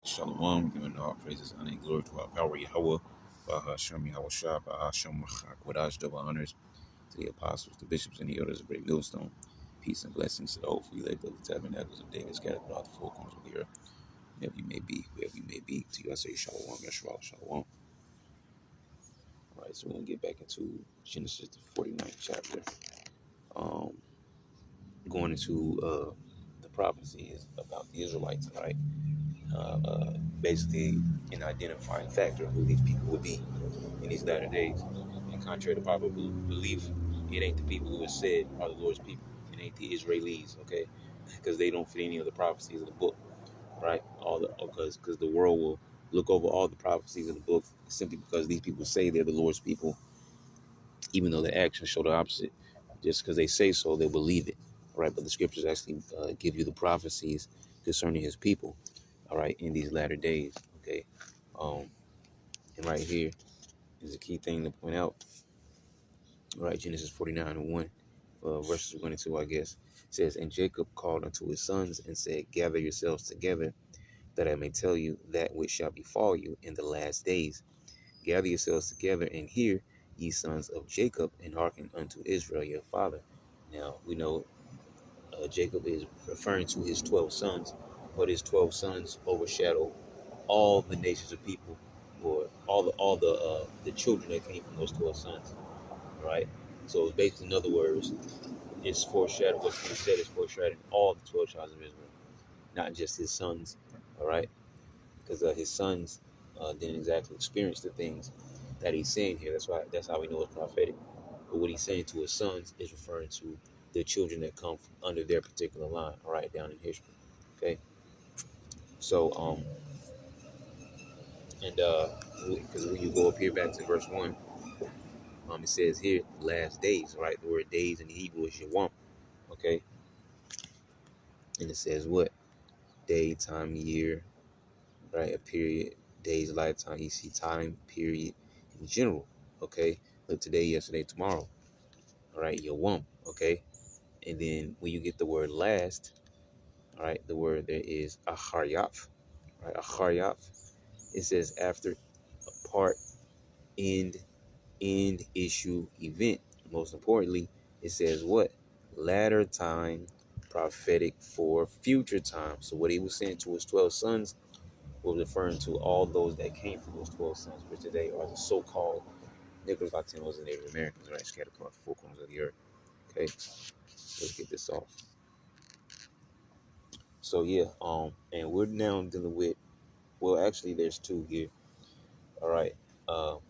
Shalom, giving all praises, honor, and glory to our power, Yahweh, Bahashem, Yahweh Shah, Bahashem, Kodash, double honors to the apostles, the bishops, and the elders of Great Millstone. Peace and blessings to the hopefully elect of the tabernacles of David scattered throughout the four corners of the earth. Wherever you may be, wherever you may be, to you I say Shalom, Yeshua, Shalom. All right, so we're going to get back into Genesis, the 49th chapter. Going into the prophecies about the Israelites, right? Basically an identifying factor of who these people would be in these latter days. And contrary to popular belief, it ain't the people who are said are the Lord's people. It ain't the Israelis, okay? Because they don't fit any of the prophecies of the book, right? Because the world will look over all the prophecies of the book simply because these people say they're the Lord's people, even though their actions show the opposite. Just because they say so, they believe it, right? But the scriptures actually give you the prophecies concerning His people, all right, in these latter days, okay? And right here is a key thing to point out. All right, Genesis 49:1, verses 1 and 2, I guess. It says, "And Jacob called unto his sons and said, Gather yourselves together, that I may tell you that which shall befall you in the last days. Gather yourselves together and hear, ye sons of Jacob, and hearken unto Israel your father." Now, we know Jacob is referring to his 12 sons, but his 12 sons overshadow all the nations of people, or all the children that came from those 12 sons, right? So basically, in other words, it's foreshadowing what's being said is foreshadowing all the 12 tribes of Israel, not just his sons, all right? Because his sons didn't exactly experience the things that he's saying here. That's how we know it's prophetic. But what he's saying to his sons is referring to the children that come from under their particular line, all right, down in history. Okay. So and because when you go up here back to verse 1, it says here last days, right? The word days in the Hebrew is yawam, okay? And it says what? Day, time, year, right? A period, days, lifetime. You see time, period in general, okay? Look, today, yesterday, tomorrow, all right? Yawam, okay? And then when you get the word last, all right, the word there is acharyaf, right? Acharyaf. It says after, part, end, issue, event. Most importantly, it says what? Latter time, prophetic for future time. So what he was saying to his 12 sons was referring to all those that came from those 12 sons, which today are the so-called Nicholas Latinos and Native Americans, right? Scattered across the four corners of the earth. Okay, let's get this off. So yeah, and we're now dealing with, well, actually, there's two here. All right,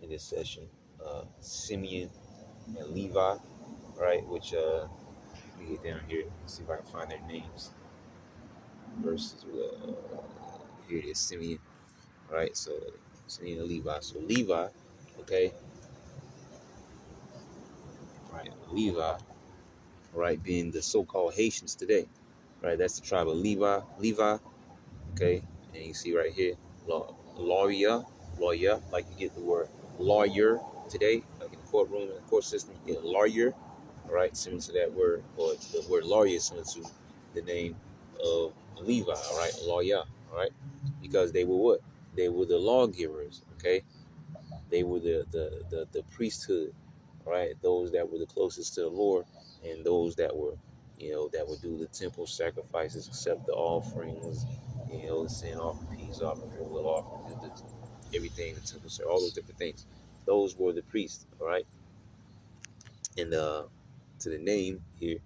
in this session, Simeon and Levi, right? Which let me get down here, see if I can find their names. Verses, here it is, Simeon. All right, so Simeon and Levi. So Levi, okay, right, Levi, right, being the so-called Haitians today, right? That's the tribe of Levi, okay, and you see right here, lawyer, like you get the word lawyer today, like in the courtroom, in the court system, you get a lawyer, all right, similar to that word, or the word lawyer is similar to the name of Levi, all right, lawyer, all right, because they were what? They were the lawgivers, okay? They were the priesthood, right? Those that were the closest to the Lord, and those that were, that would do the temple sacrifices, accept the offerings, the sin offering, peace offering, will offering, everything, the temple, all those different things. Those were the priests, all right? And to the name here,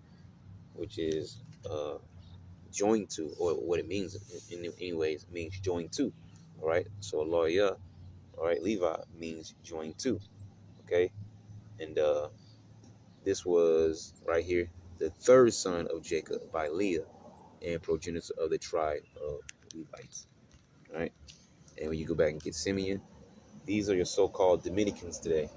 which is joined to, or what it means in anyways, means joined to, all right? So lawyer, all right, Levi means joined to, okay? And this was right here, the third son of Jacob by Leah, and progenitor of the tribe of Levites. All right. And when you go back and get Simeon, these are your so-called Dominicans today.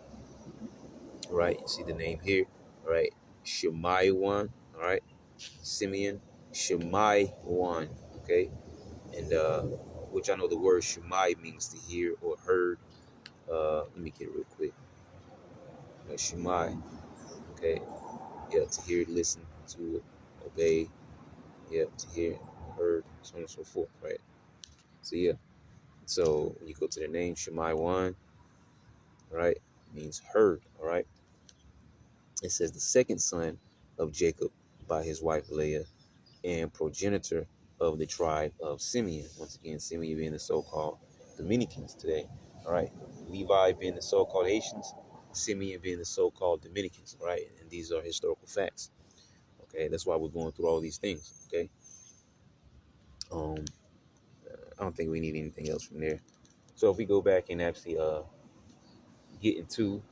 All right. You see the name here. All right. Shemai one. All right. Simeon. Shemai one. Okay. And which I know the word Shemai means to hear or heard. Let me get it real quick. Shemai. Okay. Yeah, to hear, listen, to obey. Yep, to hear, heard, so on and so forth, right? So yeah. So when you go to the name Shemai 1, all right, means heard, all right. It says the second son of Jacob by his wife Leah and progenitor of the tribe of Simeon. Once again, Simeon being the so-called Dominicans today, all right. Levi being the so-called Haitians, Simeon being the so-called Dominicans, all right. And these are historical facts. Okay, that's why we're going through all these things. Okay, um, I don't think we need anything else from there. So if we go back and actually get into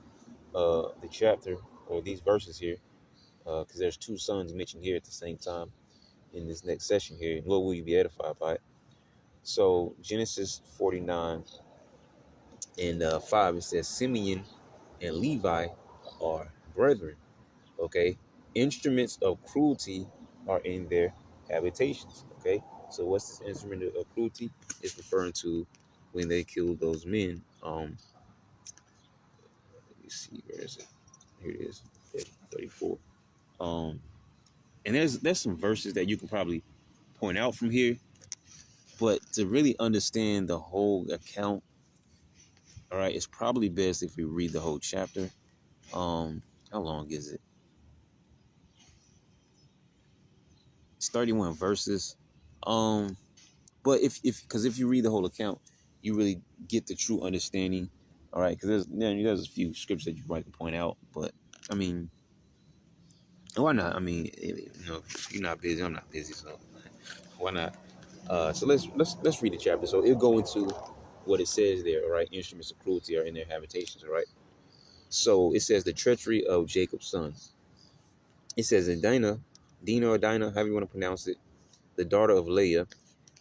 the chapter or these verses here, because there's two sons mentioned here at the same time in this next session here. Lord, will you be edified by it? So Genesis 49 and 5, it says Simeon and Levi are brethren. Okay, instruments of cruelty are in their habitations. Okay, so what's this instrument of cruelty? It's referring to when they killed those men. Let me see, where is it? Here it is, 34. And there's some verses that you can probably point out from here, but to really understand the whole account, all right, it's probably best if we read the whole chapter. How long is it? It's 31 verses. But if you read the whole account, you really get the true understanding. All right, because there's a few scriptures that you might point out, but I mean, why not? I mean, if you're not busy, I'm not busy, so why not? So let's read the chapter. So it'll go into what it says there. All right, instruments of cruelty are in their habitations. All right. So it says the treachery of Jacob's sons. It says that Dinah or Dinah, however you want to pronounce it, the daughter of Leah,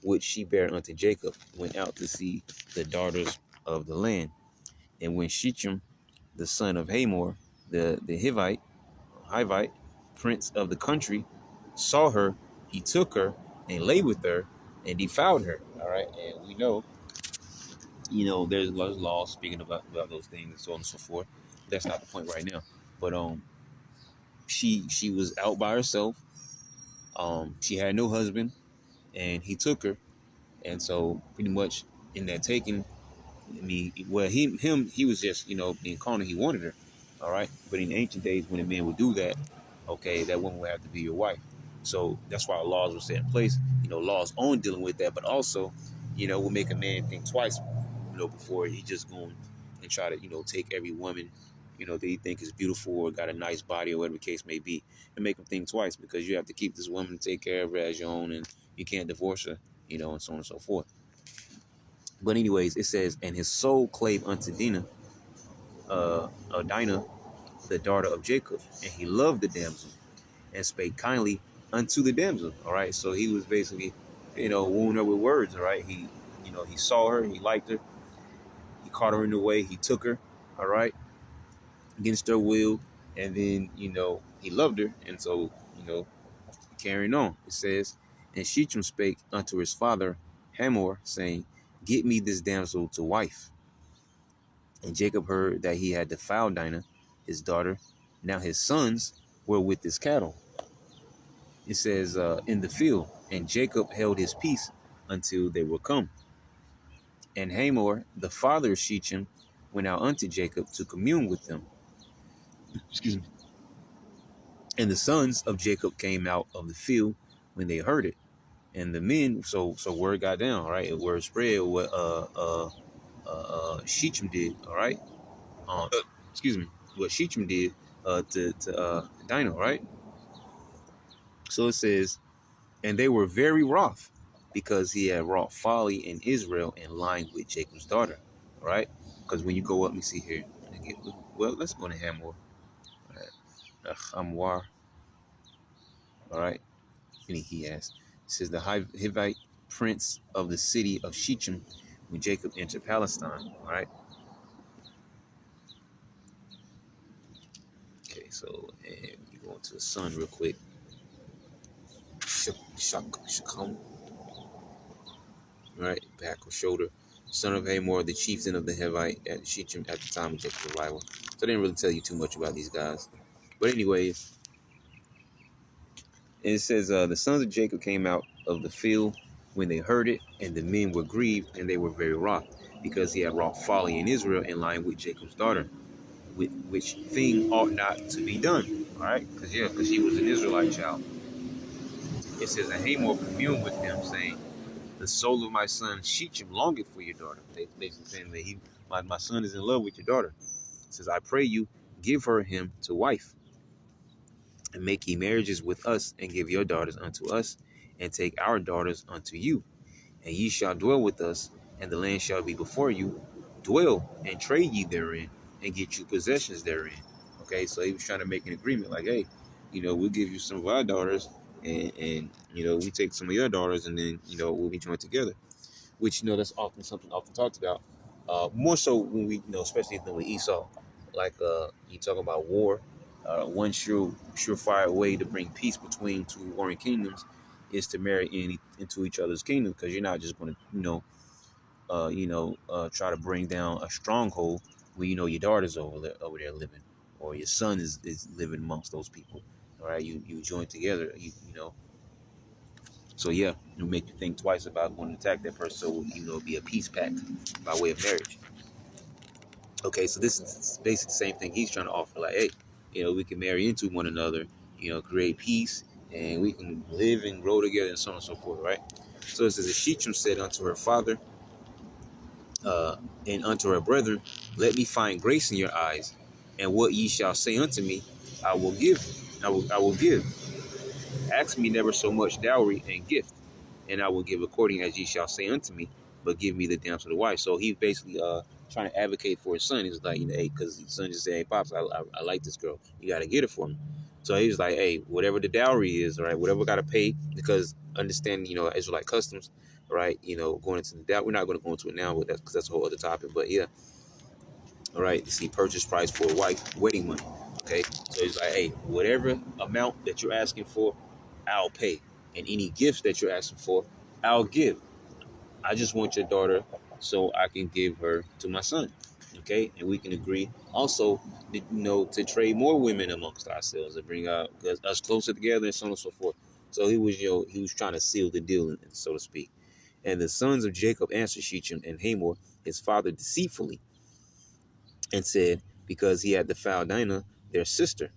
which she bare unto Jacob, went out to see the daughters of the land. And when Shechem, the son of Hamor, the Hivite, prince of the country, saw her, he took her and lay with her and defiled her. All right, and we know, there's laws speaking about those things and so on and so forth. That's not the point right now. But she was out by herself. She had no husband, and he took her. And so pretty much in that taking, I mean, well, he was just, being carnal. He wanted her, all right. But in ancient days, when a man would do that, okay, that woman would have to be your wife. So that's why laws were set in place. Laws on dealing with that, but also, will make a man think twice, before he just going and try to, take every woman, that he think is beautiful or got a nice body or whatever the case may be, and make him think twice, because you have to keep this woman, take care of her as your own, and you can't divorce her, and so on and so forth. But anyways, it says, and his soul clave unto Dinah, the daughter of Jacob, and he loved the damsel, and spake kindly unto the damsel. All right, so he was basically, wooing her with words. All right, he saw her, he liked her, he caught her in the way, he took her. All right, against her will, and then he loved her, and so carrying on, it says, and Shechem spake unto his father Hamor, saying, get me this damsel to wife. And Jacob heard that he had defiled Dinah, his daughter. Now his sons were with his cattle. It says, in the field, and Jacob held his peace until they were come. And Hamor, the father of Shechem, went out unto Jacob to commune with them. Excuse me. And the sons of Jacob came out of the field when they heard it. And the men, so word got down, right? Word spread what Shechem did, all right? Excuse me, what Shechem did to Dinah, right? So it says, and they were very wroth, because he had wrought folly in Israel and lying with Jacob's daughter, all right? Because when you go up, let me see here. Well, let's go to Hamor. All right. Hamor. All right. He asked. It says the Hivite prince of the city of Shechem when Jacob entered Palestine. All right. Okay, so and we go into the son real quick. Shechem. All right, back or shoulder. Son of Hamor, the chieftain of the Hivite at Shechem at the time of Jacob's arrival. So I didn't really tell you too much about these guys. But anyways, it says the sons of Jacob came out of the field when they heard it, and the men were grieved, and they were very wroth, because he had wrought folly in Israel in line with Jacob's daughter, with which thing ought not to be done. All right, because she was an Israelite child. It says, and Hamor communed with them, saying, the soul of my son Shechem longeth for your daughter. They basically saying that my son is in love with your daughter. It says, I pray you, give her him to wife, and make ye marriages with us, and give your daughters unto us, and take our daughters unto you. And ye shall dwell with us, and the land shall be before you. Dwell and trade ye therein, and get you possessions therein. Okay, so he was trying to make an agreement, like, hey, we'll give you some of our daughters, and we take some of your daughters, and then we'll be joined together. Which that's often something often talked about. More so when we especially with Esau, like you talk about war. One surefire way to bring peace between two warring kingdoms is to marry into each other's kingdom, because you're not just going to try to bring down a stronghold where your daughter's over there living, or your son is living amongst those people. All right, you join together. So yeah, it'll make you think twice about going to attack that person. So it'll be a peace pact by way of marriage. Okay, so this is basically the same thing he's trying to offer. Like, hey, we can marry into one another, create peace, and we can live and grow together, and so on and so forth, right? So it says, Shechem said unto her father, and unto her brethren, let me find grace in your eyes, and what ye shall say unto me, I will give. I will give. Ask me never so much dowry and gift, and I will give according as ye shall say unto me, but give me the damsel to wife. So he basically trying to advocate for his son. He's like, hey, because his son just said, hey, Pops, I like this girl. You got to get it for me. So he was like, hey, whatever the dowry is, right, whatever we got to pay, because understanding, Israelite customs, right, going into the dowry, we're not going to go into it now, but because that's a whole other topic. But yeah, all right, see, purchase price for a wife, wedding money. Okay, so he's like, hey, whatever amount that you're asking for, I'll pay. And any gifts that you're asking for, I'll give. I just want your daughter so I can give her to my son. Okay, and we can agree also, to trade more women amongst ourselves and bring us closer together, and so on and so forth. So he was trying to seal the deal, so to speak. And the sons of Jacob answered Shechem and Hamor, his father, deceitfully, and said, because he had defiled Dinah, their sister.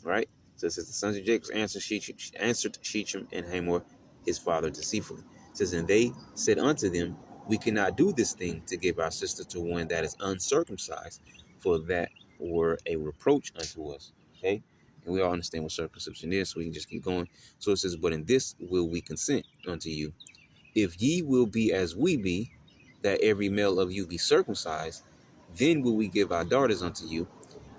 Right? So it says, the sons of Jacob answered Shechem and Hamor, his father, deceitfully. It says, and they said unto them, we cannot do this thing to give our sister to one that is uncircumcised, for that were a reproach unto us. Okay? And we all understand what circumcision is, so we can just keep going. So it says, but in this will we consent unto you, if ye will be as we be, that every male of you be circumcised, then will we give our daughters unto you,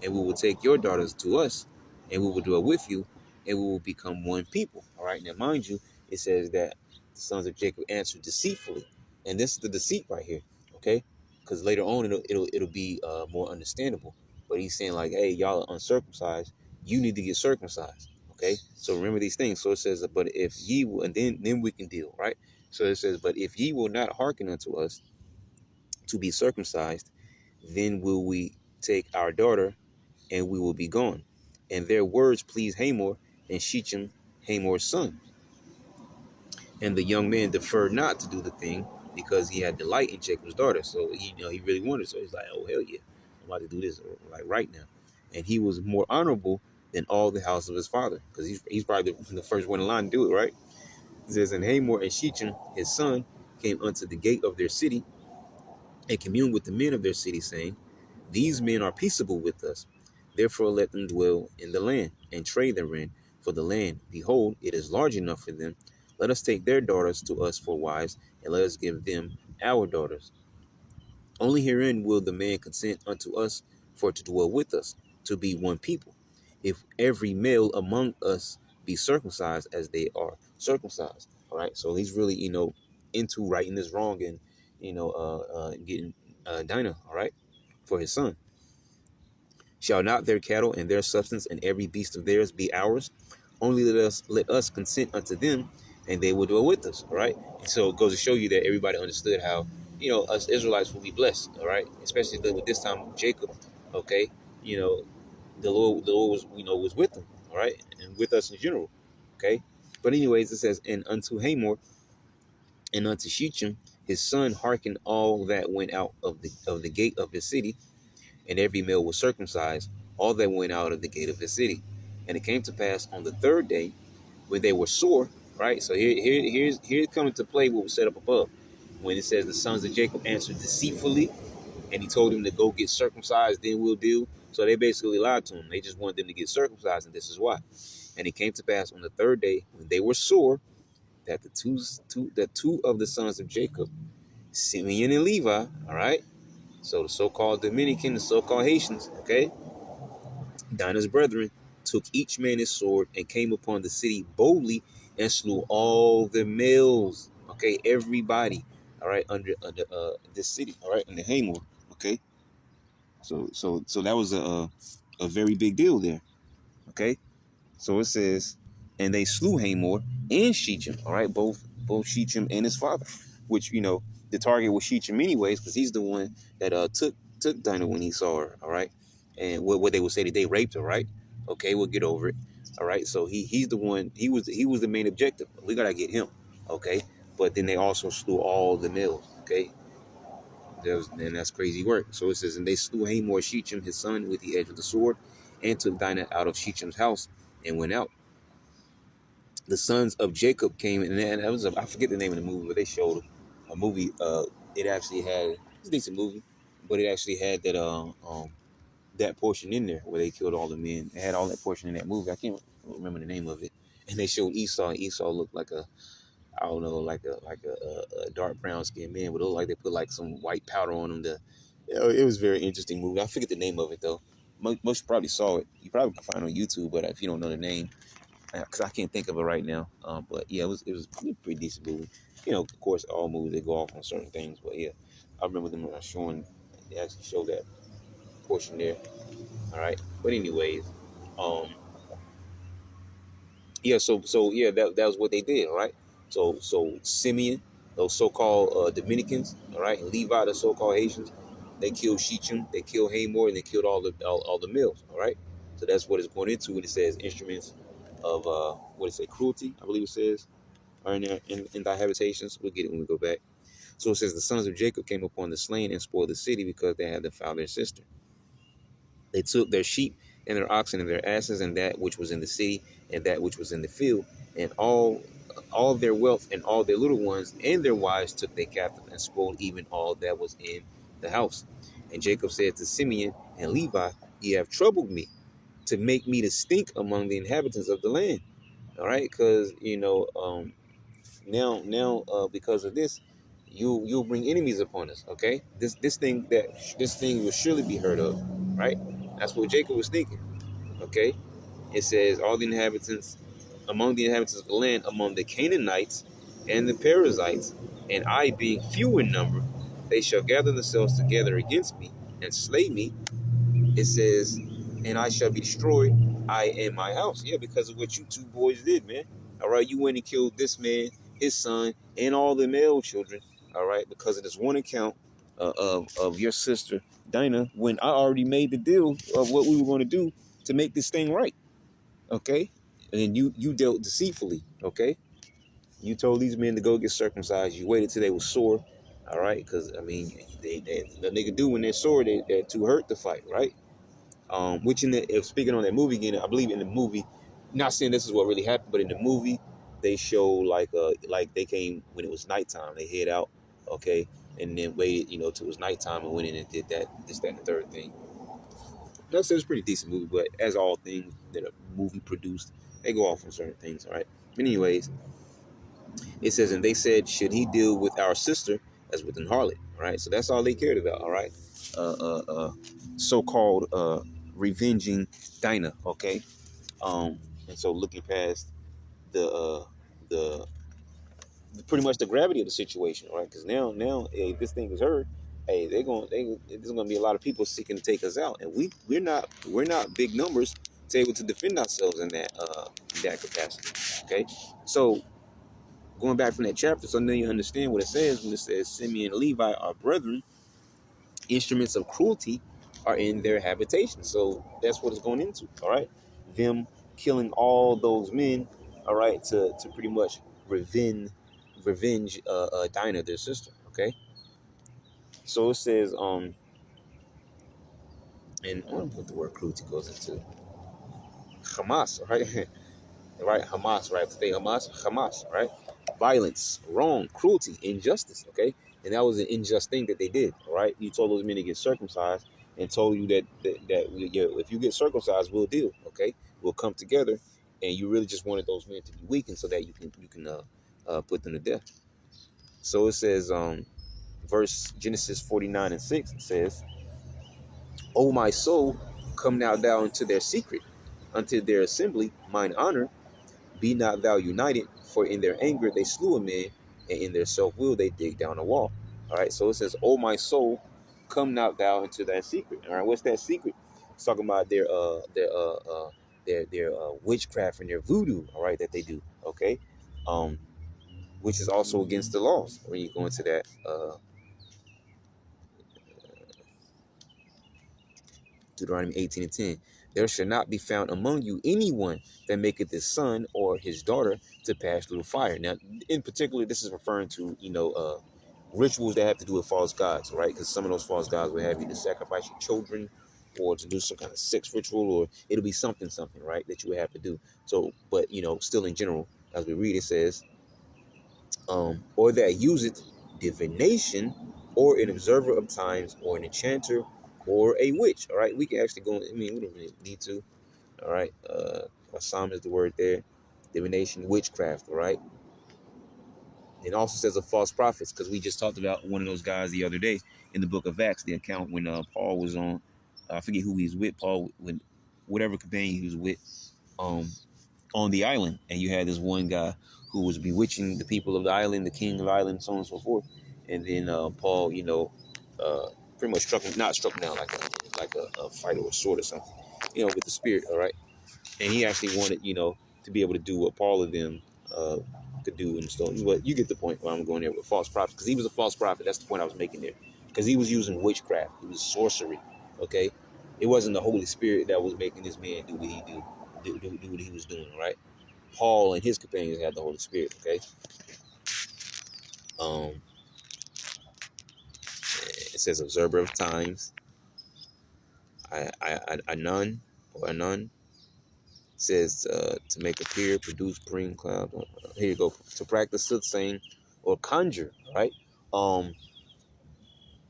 and we will take your daughters to us, and we will dwell with you, and we will become one people. All right. Now, mind you, it says that the sons of Jacob answered deceitfully, and this is the deceit right here. Okay, because later on it'll be more understandable. But he's saying like, hey, y'all are uncircumcised. You need to get circumcised. Okay, so remember these things. So it says, but if ye will, and then we can deal, right? So it says, but if ye will not hearken unto us to be circumcised, then will we take our daughter, and we will be gone. And their words pleased Hamor and Shechem, Hamor's son. And the young man deferred not to do the thing, because he had delight in Jacob's daughter. So he really wanted. So he's like, oh hell yeah, I'm about to do this like right now. And he was more honorable than all the house of his father, because he's probably the first one in line to do it, right? It says, and Hamor and Shechem, his son, came unto the gate of their city, and communed with the men of their city, saying, these men are peaceable with us. Therefore let them dwell in the land, and trade therein. For the land, behold, it is large enough for them. Let us take their daughters to us for wives, and let us give them our daughters. Only herein will the man consent unto us for to dwell with us, to be one people, if every male among us be circumcised as they are circumcised. All right. So he's really, into righting this wrong, and, getting Dinah, all right, for his son. Shall not their cattle and their substance and every beast of theirs be ours? Only let us consent unto them, and they will dwell with us. All right. And so it goes to show you that everybody understood how, us Israelites will be blessed. All right. Especially with this time with Jacob. Okay. The Lord was, was with them. All right. And with us in general. Okay. But anyways, it says, and unto Hamor And unto Shechem his son hearkened all that went out of the gate of his city, and every male was circumcised, all that went out of the gate of his city. And it came to pass on the third day, when they were sore, right? So here's coming to play what was set up above. When it says the sons of Jacob answered deceitfully, and he told him to go get circumcised, then we'll deal. So they basically lied to him. They just wanted them to get circumcised, and this is why. And it came to pass on the third day, when they were sore, that the two of the sons of Jacob, Simeon and Levi, all right? So the so-called Dominican, the so-called Haitians, okay? Dinah's brethren took each man his sword and came upon the city boldly and slew all the males, okay? Everybody, all right, under this city, all right, under Hamor, okay? So that was a very big deal there, okay? So it says, and they slew Hamor and Shechem, all right, both Shechem and his father, which, the target was Shechem anyways, because he's the one that took Dinah when he saw her, all right, and what they would say that they raped her, right? Okay, we'll get over it, all right. So he's the one. He was the main objective. We gotta get him, okay. But then they also slew all the males, okay. And that's crazy work. So it says, and they slew Hamor Shechem his son with the edge of the sword, and took Dinah out of Shechem's house and went out. The sons of Jacob came, and that was I forget the name of the movie, but they showed a movie. It actually had it's a decent movie, but it actually had that portion in there where they killed all the men. It had all that portion in that movie. I can't remember the name of it. And they showed Esau. And Esau looked like I don't know, like a dark brown skinned man, but it looked like they put like some white powder on him. It was a very interesting movie. I forget the name of it though. Most probably saw it. You probably can find it on YouTube, but if you don't know the name, because I can't think of it right now. But yeah, it was a pretty decent movie. Of course, all movies they go off on certain things, but yeah, I remember them showing. They actually showed that portion there. All right, but anyways, um, yeah. So yeah, that was what they did. All right. So Simeon, those so-called Dominicans, all right, and Levi, the so-called Haitians, they killed Shechem, they killed Hamor, and they killed all the males. All right. So that's what it's going into when it says instruments of what it say, cruelty, I believe it says, are in thy habitations. We'll get it when we go back. So it says the sons of Jacob came upon the slain and spoiled the city because they had defiled their sister. They took their sheep and their oxen and their asses and that which was in the city and that which was in the field, and all their wealth and all their little ones and their wives took they captive and spoiled even all that was in the house. And Jacob said to Simeon and Levi, ye have troubled me to make me to stink among the inhabitants of the land. All right, because now because of this, you'll bring enemies upon us. Okay, this thing will surely be heard of, right? That's what Jacob was thinking. Okay, it says all the inhabitants among the inhabitants of the land, among the Canaanites and the Perizzites, and I being few in number, they shall gather themselves together against me and slay me. It says, and I shall be destroyed, I and my house. Yeah, because of what you two boys did, man. All right, you went and killed this man, his son, and all the male children. All right, because of this one account of your sister Dinah, when I already made the deal of what we were going to do to make this thing right. Okay, and you dealt deceitfully. Okay, you told these men to go get circumcised. You waited till they were sore. All right, because I mean, the nigga do when they're sore, they're too hurt to fight, right? Which if speaking on that movie again, I believe in the movie, not saying this is what really happened, but in the movie they show like they came when it was nighttime, they head out, okay, and then waited, till it was nighttime and went in and did that, this, that, and the third thing. That's a pretty decent movie, but as all things that a movie produced, they go off on certain things, all right. But anyways, it says, and they said, should he deal with our sister as with an harlot, all right? So that's all they cared about, all right? So-called revenging Dinah, okay? And so looking past the pretty much the gravity of the situation, right? Because now, if this thing is heard, hey, there's gonna be a lot of people seeking to take us out, and we're not big numbers to able to defend ourselves in that capacity, okay? So going back from that chapter, so now you understand what it says when it says Simeon and Levi are brethren, instruments of cruelty are in their habitation. So that's what it's going into, all right? Them killing all those men, all right, to pretty much revenge Dinah, their sister. Okay, so it says and I don't know what the word cruelty goes into. Hamas, right? Right, Hamas, right? Say Hamas, right? Violence, wrong, cruelty, injustice, okay? And that was an unjust thing that they did, all right? You told those men to get circumcised and told you that if you get circumcised, we'll deal, okay? We'll come together, and you really just wanted those men to be weakened so that you can put them to death. So it says, verse Genesis 49:6, it says, "O my soul, come now thou into their secret, unto their assembly, mine honor. Be not thou united, for in their anger they slew a man, and in their self-will they dig down a wall." All right, so it says, "Oh my soul, come not thou into that secret." All right, what's that secret? It's talking about their witchcraft and their voodoo. All right, that they do. Okay, um, which is also against the laws when you go into that. Deuteronomy 18:10. "There shall not be found among you anyone that maketh his son or his daughter to pass through the fire." Now, in particular, this is referring to, rituals that have to do with false gods, right? Because some of those false gods will have you to sacrifice your children or to do some kind of sex ritual, or it'll be something, right, that you would have to do. So, but, still in general, as we read, it says, or that useth divination, or an observer of times, or an enchanter, or a witch. All right, we can actually go. I mean, we don't really need to. All right, Psalm is the word there. Divination, witchcraft. All right. It also says of false prophets, because we just talked about one of those guys the other day in the book of Acts, the account when Paul was on. I forget who he was with. Paul, when whatever companion he was with. On the island, and you had this one guy who was bewitching the people of the island, the king of the island, so on and so forth. And then Paul, pretty much not struck him down like a fight or a sword or something, with the spirit. All right, and he actually wanted, to be able to do what Paul of them could do and stuff. But you get the point where I'm going there with false prophets, because he was a false prophet. That's the point I was making there, because he was using witchcraft. It was sorcery. Okay, it wasn't the Holy Spirit that was making this man do what he do what he was doing. Right. Paul and his companions had the Holy Spirit. Okay. Um, it says observer of times. Anon or Anon says to make appear, produce, bring cloud. Here you go. To practice soothsaying or conjure. Right.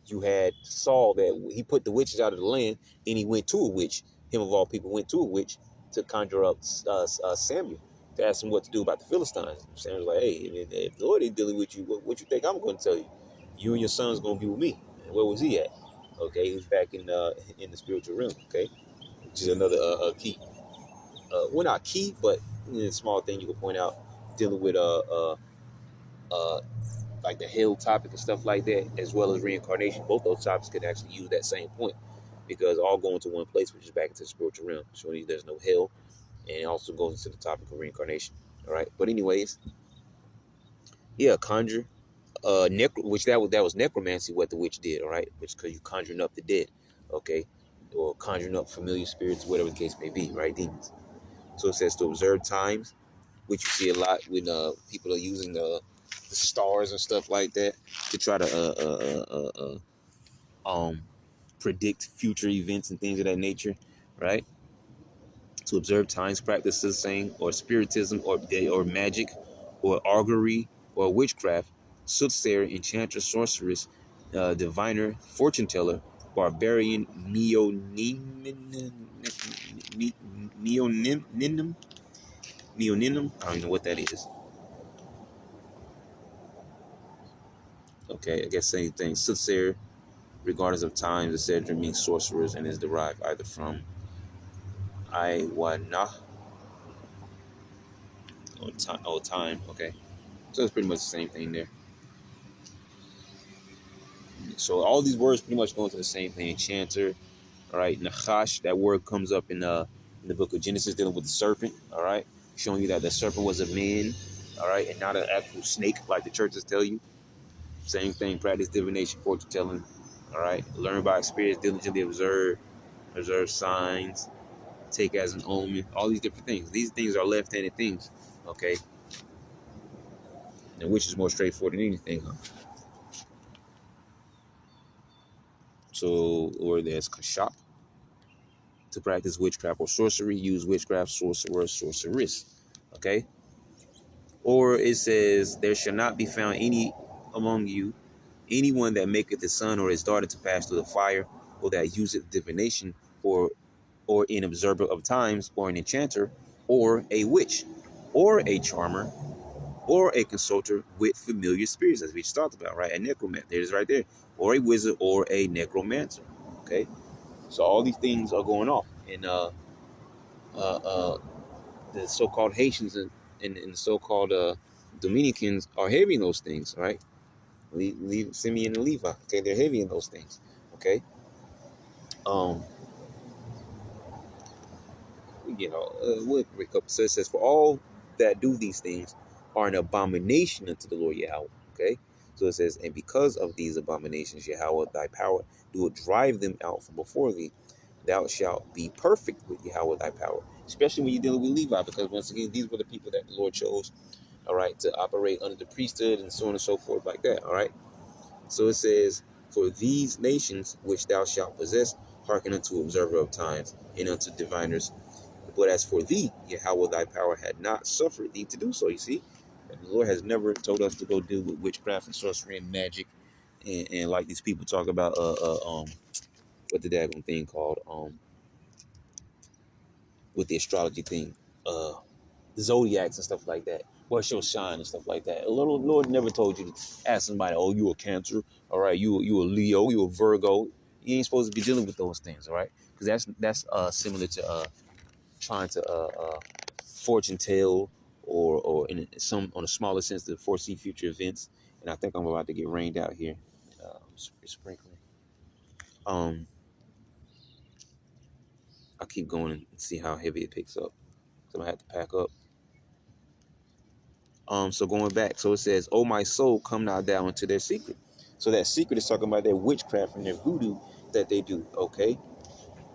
You had Saul that he put the witches out of the land, and he went to a witch. Him of all people went to a witch to conjure up Samuel to ask him what to do about the Philistines. Samuel's like, "Hey, if the Lord ain't dealing with you, what you think I'm going to tell you? You and your son's going to be with me." And where was he at? Okay, he was back in the spiritual realm. Okay, which is another key. Well, not key, but a small thing you could point out dealing with uh, like the hell topic and stuff like that, as well as reincarnation. Both those topics could actually use that same point, because all go into one place, which is back into the spiritual realm, showing you there's no hell, and it also goes into the topic of reincarnation. All right, but anyways, yeah, conjure, which that was necromancy, what the witch did. All right, which because you conjuring up the dead, okay, or conjuring up familiar spirits, whatever the case may be, right, demons. So it says to observe times, which you see a lot when people are using the stars and stuff like that to try to predict future events and things of that nature, right? To observe times, practices, saying, or spiritism, or magic, or augury, or witchcraft, soothsayer, enchanter, sorceress, diviner, fortune teller, barbarian, neonym. I don't even know what that is. Okay, I guess same thing. Soothsayer, regardless of times, etc., means sorcerers and is derived either from Iwana or time. Okay, so it's pretty much the same thing there. So all these words pretty much go into the same thing. Enchanter, all right. Nachash, that word comes up in the book of Genesis dealing with the serpent. All right, showing you that the serpent was a man. All right, and not an actual snake like the churches tell you. Same thing. Practice divination, fortune telling. All right, learn by experience, diligently observe signs, take as an omen, all these different things. These things are left-handed things, okay? And which is more straightforward than anything, huh? So, or there's kashap, to practice witchcraft or sorcery, use witchcraft, sorcerer, sorceress. Okay? Or it says, there shall not be found any among you, anyone that maketh his son or his daughter to pass through the fire, or that useth divination, or an observer of times, or an enchanter, or a witch, or a charmer, or a consulter with familiar spirits, as we just talked about, right? A necromancer, there's right there, or a wizard, or a necromancer. Okay, so all these things are going off, and uh, uh, the so-called Haitians and so-called Dominicans are heavy in those things, right? Simeon and Levi, okay, they're heavy in those things, okay. Um, what Rick up says, for all that do these things are an abomination unto the Lord Yahweh. Okay, so it says, and because of these abominations, Yahweh thy power do drive them out from before thee. Thou shalt be perfect with Yahweh thy power, especially when you're dealing with Levi, because once again, these were the people that the Lord chose, all right, to operate under the priesthood and so on and so forth, like that. All right, so it says, for these nations which thou shalt possess, hearken unto observer of times and unto diviners. But as for thee, Yahweh thy power had not suffered thee to do so. You see, the Lord has never told us to go deal with witchcraft and sorcery and magic, and like these people talk about what the daggone thing called with the astrology thing, the zodiacs and stuff like that. What's your sign and stuff like that. The Lord never told you to ask somebody, oh, you a Cancer, all right, you a Leo, you a Virgo. You ain't supposed to be dealing with those things, all right? Because that's similar to trying to fortune tell, or in some, on a smaller sense, to foresee future events. And I think I'm about to get rained out here. Sprinkling. I'll keep going and see how heavy it picks up. So I'm gonna have to pack up. So going back, so it says, "Oh my soul, come now down into their secret." So that secret is talking about their witchcraft and their voodoo that they do. Okay,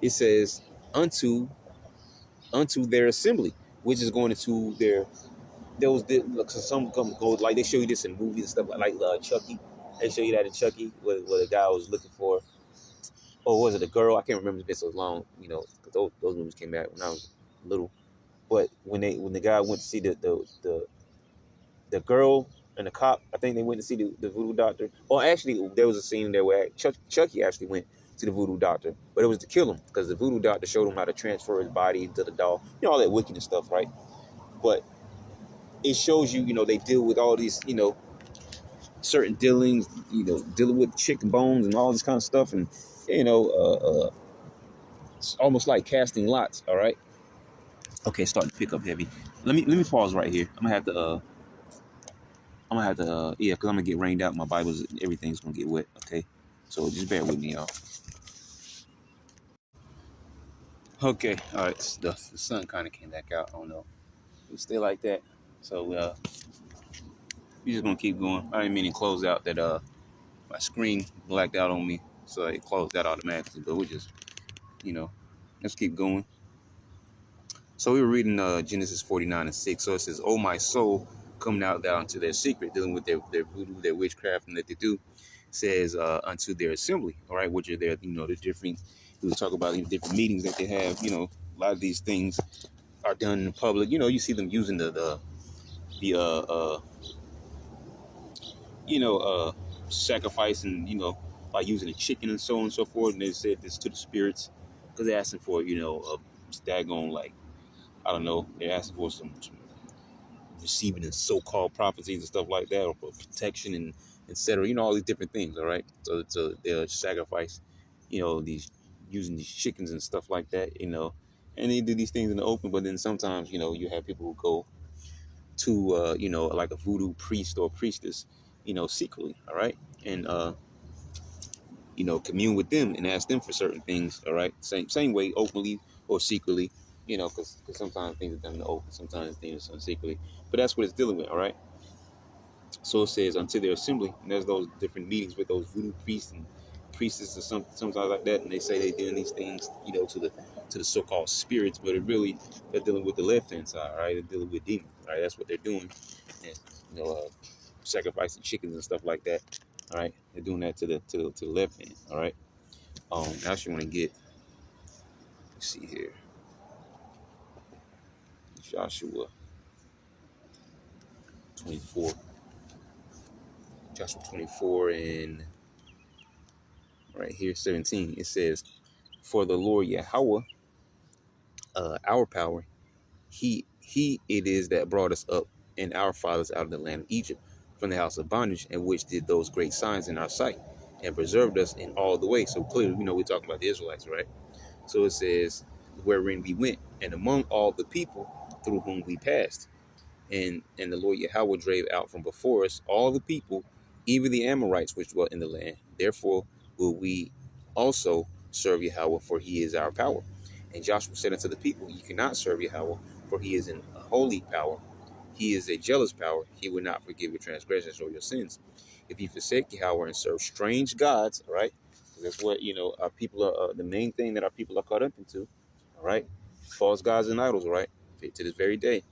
it says, "Unto their assembly," which is going into their those. Some come go like they show you this in movies and stuff like Chucky. They show you that in Chucky, where the guy was looking for, or was it a girl? I can't remember. It's been so long, because those movies came out when I was little. But when the guy went to see the girl and the cop, I think they went to see the voodoo doctor. Or actually, there was a scene there where Chucky actually went to the voodoo doctor, but it was to kill him, because the voodoo doctor showed him how to transfer his body into the doll. All that wicked and stuff, right? But it shows you, they deal with all these, certain dealings, dealing with chicken bones and all this kind of stuff, and it's almost like casting lots. All right. Okay, starting to pick up heavy. Let me pause right here. Yeah, because I'm gonna get rained out. My Bible's, everything's gonna get wet. Okay, so just bear with me, y'all. Okay, all right. The sun kind of came back out. I don't know. It's still like that. So we just gonna keep going. I didn't mean to close out that my screen blacked out on me, so it closed out automatically. But we just, let's keep going. So we were reading Genesis 49:6. So it says, "Oh my soul, come now down to their secret," dealing with their voodoo, their witchcraft, and that they do. It says unto their assembly, all right, which are their, the different. We talk about these different meetings that they have. A lot of these things are done in public. You see them using the sacrifice, and by using a chicken and so on and so forth. And they said this to the spirits because they're asking for a daggone, like, I don't know, they're asking for some receiving the so-called prophecies and stuff like that, or for protection and etc. All these different things. All right, so they'll sacrifice, these, using these chickens and stuff like that. And they do these things in the open. But then sometimes you have people who go to like a voodoo priest or priestess, secretly. All right, and commune with them and ask them for certain things. All right, same way, openly or secretly. Because sometimes things are done in the open, sometimes things are done secretly. But that's what it's dealing with. All right. So it says unto their assembly, and there's those different meetings with those voodoo priests and priestesses or sometimes like that, and they say they're doing these things, to the so-called spirits, but it really, they're dealing with the left hand side, right? They're dealing with demons, right? That's what they're doing. And, sacrificing chickens and stuff like that. All right, they're doing that to the left hand. All right. I actually want to get. Let's see here. Joshua 24. Joshua 24 and right here 17. It says, "For the Lord Yahweh, our power, He it is that brought us up and our fathers out of the land of Egypt, from the house of bondage, and which did those great signs in our sight, and preserved us in all the way." So clearly, we're talking about the Israelites, right? So it says, "Wherein we went, and among all the people through whom we passed. And the Lord Yahweh drave out from before us all the people, even the Amorites which dwelt in the land. Therefore will we also serve Yahweh, for he is our power. And Joshua said unto the people, Ye cannot serve Yahweh, for he is a holy power. He is a jealous power. He will not forgive your transgressions or your sins. If you forsake Yahweh and serve strange gods," all right? That's what, our people are, the main thing that our people are caught up into, all right? False gods and idols, right? To this very day.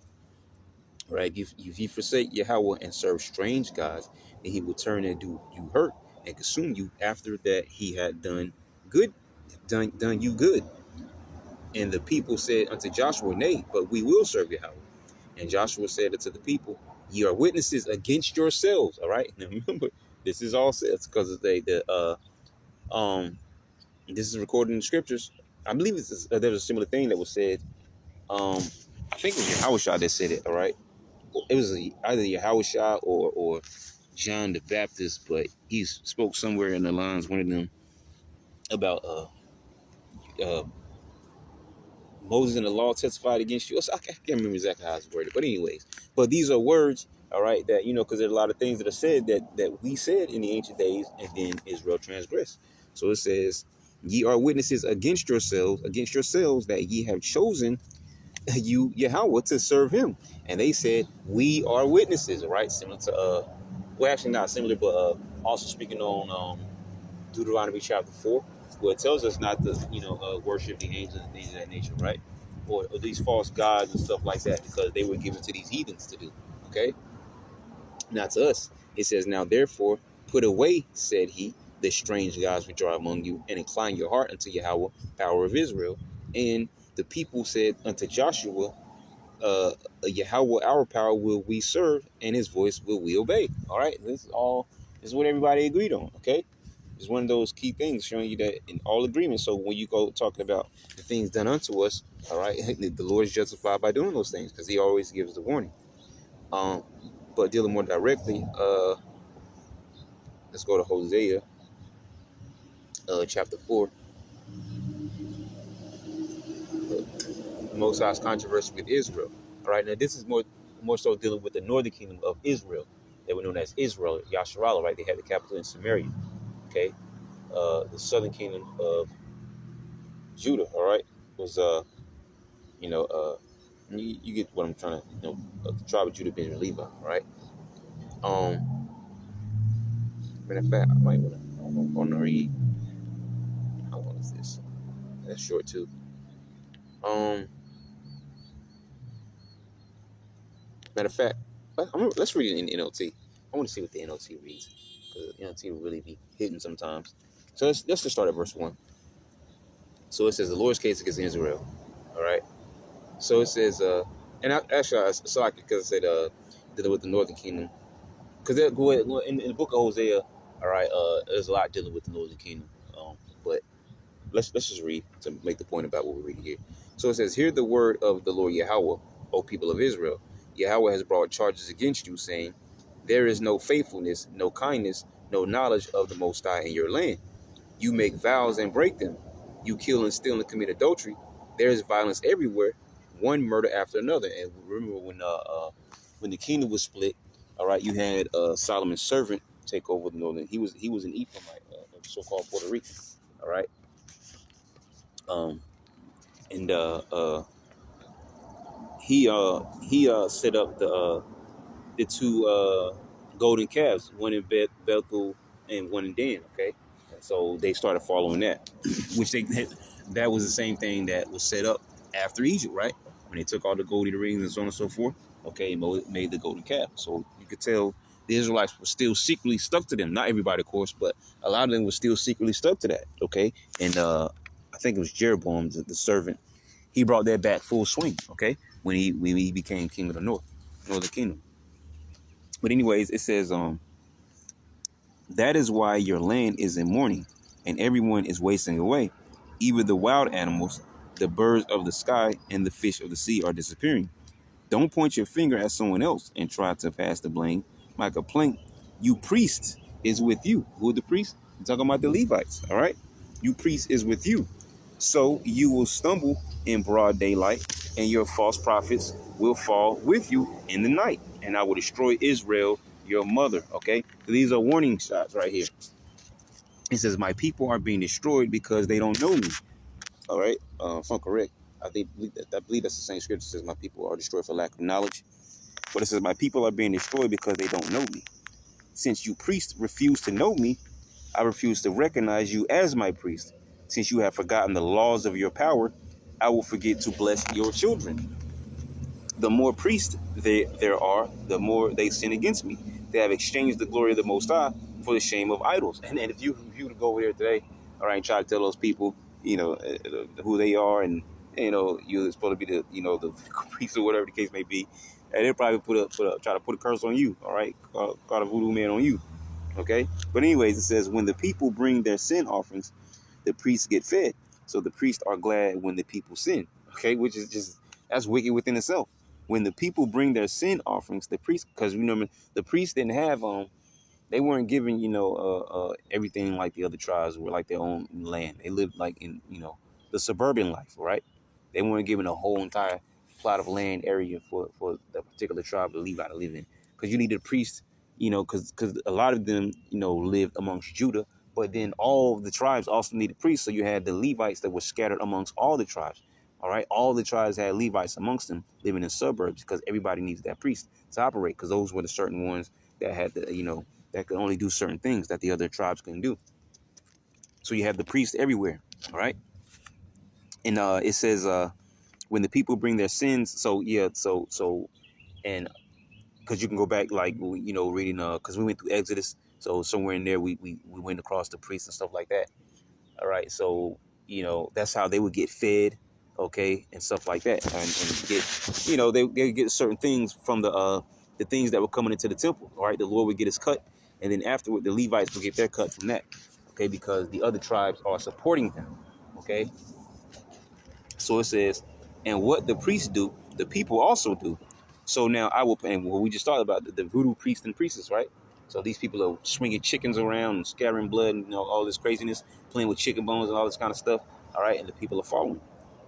Right? If you forsake Yahweh and serve strange gods, then he will turn and do you hurt and consume you after that he had done you good. And the people said unto Joshua, Nay, but we will serve Yahweh. And Joshua said unto the people, Ye are witnesses against yourselves. All right. Now remember, this is all said because this is recorded in the scriptures. I believe there's a similar thing that was said. I think it was Yahushua that said it. All right. It was either Yahushua or John the Baptist, but he spoke somewhere in the lines, one of them, about Moses and the law testified against you. So I can't remember exactly how it's worded, but anyways, but these are words, all right, that because there's a lot of things that are said that we said in the ancient days, and then Israel transgressed. So it says, "Ye are witnesses against yourselves, that ye have chosen you Yahweh to serve him." And they said, "We are witnesses," right? Similar to well, actually not similar, but also speaking on Deuteronomy chapter 4, where it tells us not to worship the angels and things of that nature, right? Or these false gods and stuff like that, because they were given to these heathens to do. Okay, not to us. It says, "Now therefore put away," said he, "the strange gods which are among you, and incline your heart unto Yahweh, power of Israel." And the people said unto Joshua, "Yahweh, our power, will we serve, and his voice will we obey." All right, this is what everybody agreed on. Okay, it's one of those key things showing you that in all agreement. So when you go talking about the things done unto us, all right, the Lord is justified by doing those things because he always gives the warning. But dealing more directly, let's go to Hosea, chapter 4. Most High's controversy with Israel. All right, now this is more so dealing with the northern kingdom of Israel. They were known as Israel, Yasharallah, right? They had the capital in Samaria. Okay, the southern kingdom of Judah, all right, was you get what I'm trying to, the tribe of Judah, Benjamin, Levi, all right. Matter of fact, I might want to read. How long is this? That's short too. Matter of fact, let's read it in the NLT. I want to see what the NLT reads, because the NLT will really be hidden sometimes. So let's just start at verse 1. So it says, "The Lord's case against Israel." All right. So it says, because I said dealing with the northern kingdom, because in the book of Hosea, all right, there's a lot dealing with the northern kingdom. But let's just read to make the point about what we're reading here. So it says, "Hear the word of the Lord Yahweh, O people of Israel. Yahweh has brought charges against you, saying, There is no faithfulness, no kindness, no knowledge of the Most High in your land. You make vows and break them. You kill and steal and commit adultery. There is violence everywhere, one murder after another." And remember when the kingdom was split, all right, you had Solomon's servant take over the northern. He was an Ephraimite, so-called Puerto Rican, all right. And he set up the two golden calves, one in Bethel and one in Dan. Okay, so they started following that, which that was the same thing that was set up after Egypt, right? When they took all the golden rings and so on and so forth. Okay, made the golden calf. So you could tell The Israelites were still secretly stuck to them. Not everybody, of course, but a lot of them were still secretly stuck to that. Okay, and I think it was Jeroboam, the servant. He brought that back full swing. Okay, when he became king of the northern kingdom. But anyways, it says that is why your land is in mourning, and everyone is wasting away. Even the wild animals, the birds of the sky, and the fish of the sea are disappearing. Don't point your finger at someone else and try to pass the blame. My complaint, you priests, is with you. Who are the priests? I'm talking about the Levites, all right? You priests is with you. So you will stumble in broad daylight, and your false prophets will fall with you in the night. And I will destroy Israel, your mother, okay? These are warning shots right here. It says, my people are being destroyed because they don't know me, all right? If I'm correct, I believe that's the same scripture that says, my people are destroyed for lack of knowledge. But it says, my people are being destroyed because they don't know me. Since you priests refuse to know me, I refuse to recognize you as my priest. Since you have forgotten the laws of your power, I will forget to bless your children. The more priests there are, the more they sin against me. They have exchanged the glory of the Most High for the shame of idols. And if you were to go over there today, all right, and try to tell those people, who they are, and you're supposed to be the priest or whatever the case may be, and they'll probably try to put a curse on you, all right, call a voodoo man on you, okay. But anyways, it says when the people bring their sin offerings, the priests get fed. So the priests are glad when the people sin, okay, which is just that's wicked within itself. When the people bring their sin offerings, the priests, because remember the priests didn't have they weren't given, everything like the other tribes were like their own land. They lived like in, the suburban life, right? They weren't given a whole entire plot of land area for the particular tribe to Levi to live in. Because you needed a priest, because a lot of them, lived amongst Judah, but then all of the tribes also needed priests. So you had the Levites that were scattered amongst all the tribes. All right. All the tribes had Levites amongst them living in suburbs because everybody needs that priest to operate, because those were the certain ones that had the, that could only do certain things that the other tribes couldn't do. So you have the priests everywhere, all right? And it says when the people bring their sins, and because you can go back like reading because we went through Exodus, so somewhere in there we went across the priests and stuff like that. All right, so that's how they would get fed, okay, and stuff like that, and get they get certain things from the things that were coming into the temple. All right, the Lord would get his cut, and then afterward the Levites would get their cut from that, okay, because the other tribes are supporting them, okay. So it says, and what the priests do, the people also do. So now I will, and what we just talked about, the voodoo priests and priestess, right? So these people are swinging chickens around and scattering blood and all this craziness, playing with chicken bones and all this kind of stuff. All right, and the people are following.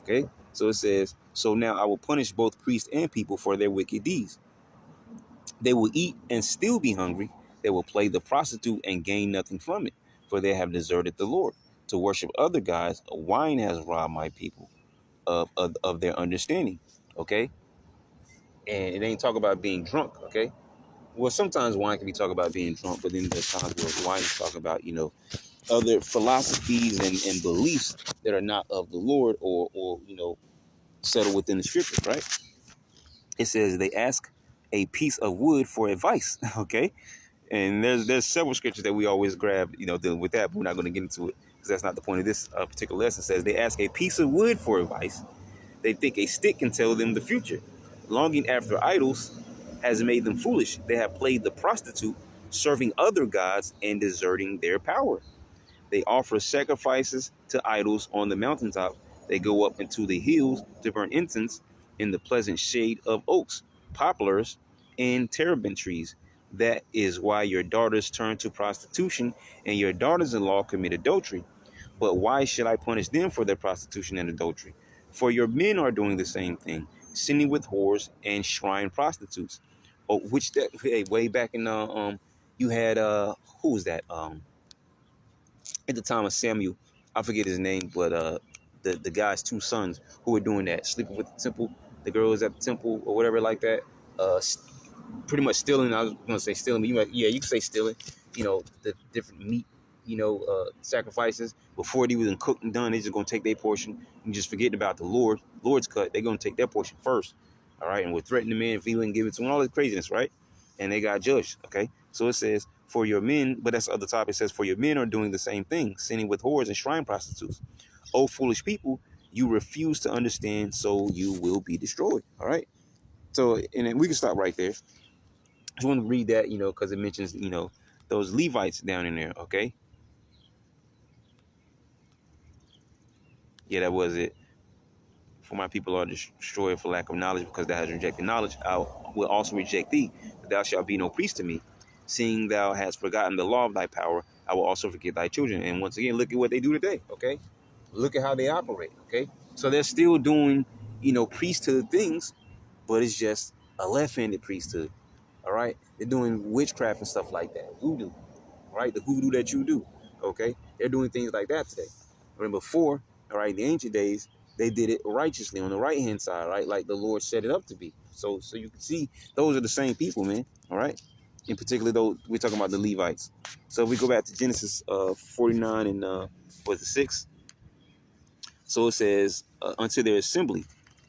Okay, so it says, so now I will punish both priests and people for their wicked deeds. They will eat and still be hungry. They will play the prostitute and gain nothing from it, for they have deserted the Lord. To worship other gods, wine has robbed my people of their understanding. Okay, and it ain't talk about being drunk. Okay, well, sometimes wine can be talking about being drunk, but then there's times where wine is talking about, other philosophies and beliefs that are not of the Lord, or settled within the scriptures, right? It says they ask a piece of wood for advice, okay? And there's several scriptures that we always grab, dealing with that, but we're not going to get into it because that's not the point of this particular lesson. It says they ask a piece of wood for advice. They think a stick can tell them the future. Longing after idols has made them foolish. They have played the prostitute, serving other gods and deserting their power. They offer sacrifices to idols on the mountaintop. They go up into the hills to burn incense in the pleasant shade of oaks, poplars, and terebinth trees. That is why your daughters turn to prostitution and your daughters-in-law commit adultery. But why should I punish them for their prostitution and adultery? For your men are doing the same thing, sinning with whores and shrine prostitutes. Oh, which that way back in you had who was that at the time of Samuel, I forget his name, but the guy's two sons who were doing that, sleeping with the temple, the girls at the temple or whatever like that, pretty much stealing. I was gonna say stealing, but you can say stealing. The different meat, sacrifices before it even cooked and done. They're just gonna take their portion and just forget about the Lord's cut. They're gonna take their portion first, all right, and we're threatening the man if he wouldn't give it to them. All this craziness, right? And they got judged. Okay, So it says, for your men, but that's the other topic. It says, for your men are doing the same thing, sinning with whores and shrine prostitutes. O foolish people, you refuse to understand, so you will be destroyed. All right. So, and then we can stop right there. I just want to read that, because it mentions, those Levites down in there. Okay. Yeah, that was it. For my people are destroyed for lack of knowledge, because thou hast rejected knowledge. I will also reject thee, but thou shalt be no priest to me. Seeing thou hast forgotten the law of thy power, I will also forget thy children. And once again, look at what they do today, okay? Look at how they operate, okay? So they're still doing, priesthood things, but it's just a left-handed priesthood, all right? They're doing witchcraft and stuff like that, voodoo, right? The voodoo that you do, okay? They're doing things like that today. When before, all right, in the ancient days, they did it righteously on the right-hand side, right? Like the Lord set it up to be. So you can see those are the same people, man, all right? In particular, though, we're talking about the Levites. So if we go back to Genesis 49 and was it 6? So it says, unto their assembly,